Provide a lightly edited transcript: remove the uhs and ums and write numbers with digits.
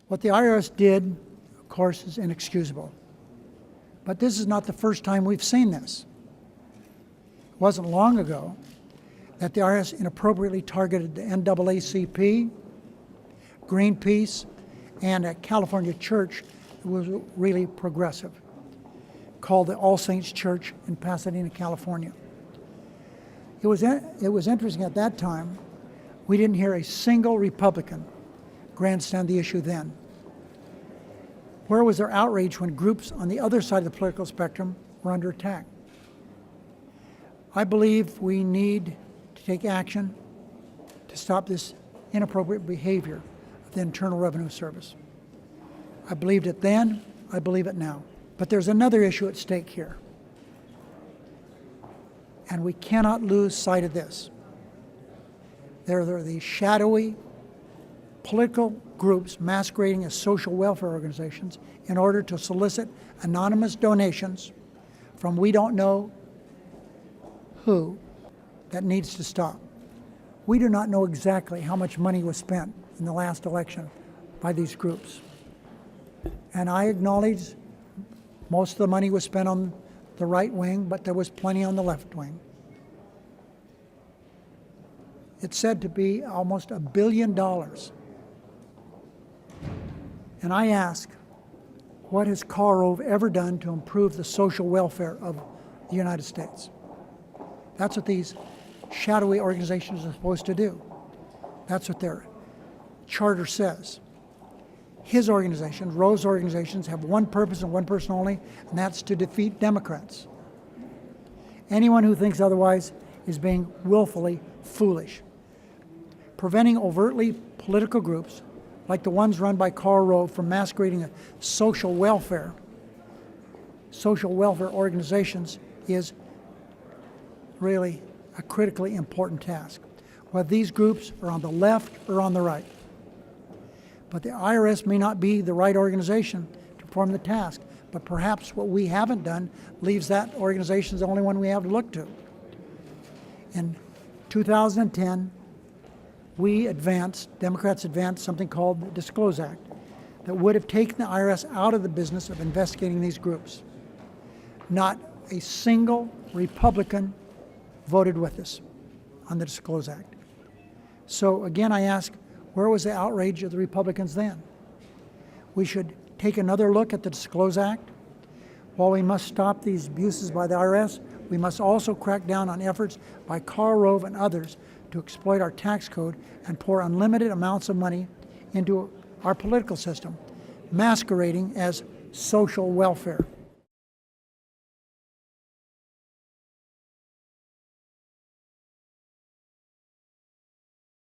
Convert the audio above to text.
What the IRS did, of course, is inexcusable. But this is not the first time we've seen this. It wasn't long ago that the IRS inappropriately targeted the NAACP, Greenpeace, and a California church that was really progressive, called the All Saints Church in Pasadena, California. It was interesting at that time, we didn't hear a single Republican grandstand the issue then. Where was their outrage when groups on the other side of the political spectrum were under attack? I believe we need to take action to stop this inappropriate behavior of the Internal Revenue Service. I believed it then, I believe it now. But there's another issue at stake here. And we cannot lose sight of this. There are these shadowy political groups masquerading as social welfare organizations in order to solicit anonymous donations from we don't know who. That needs to stop. We do not know exactly how much money was spent in the last election by these groups. And I acknowledge most of the money was spent on the right wing, but there was plenty on the left wing. It's said to be almost $1 billion. And I ask, what has Karl Rove ever done to improve the social welfare of the United States? That's what these shadowy organizations are supposed to do. That's what their charter says. His organizations, Rove's organizations, have one purpose and one person only, and that's to defeat Democrats. Anyone who thinks otherwise is being willfully foolish. Preventing overtly political groups, like the ones run by Karl Rove, from masquerading as social welfare organizations is really a critically important task, whether these groups are on the left or on the right. But the IRS may not be the right organization to perform the task, but perhaps what we haven't done leaves that organization as the only one we have to look to. In 2010, Democrats advanced something called the Disclose Act that would have taken the IRS out of the business of investigating these groups. Not a single Republican voted with us on the Disclose Act. So again, I ask, where was the outrage of the Republicans then? We should take another look at the Disclose Act. While we must stop these abuses by the IRS, we must also crack down on efforts by Karl Rove and others to exploit our tax code and pour unlimited amounts of money into our political system, masquerading as social welfare.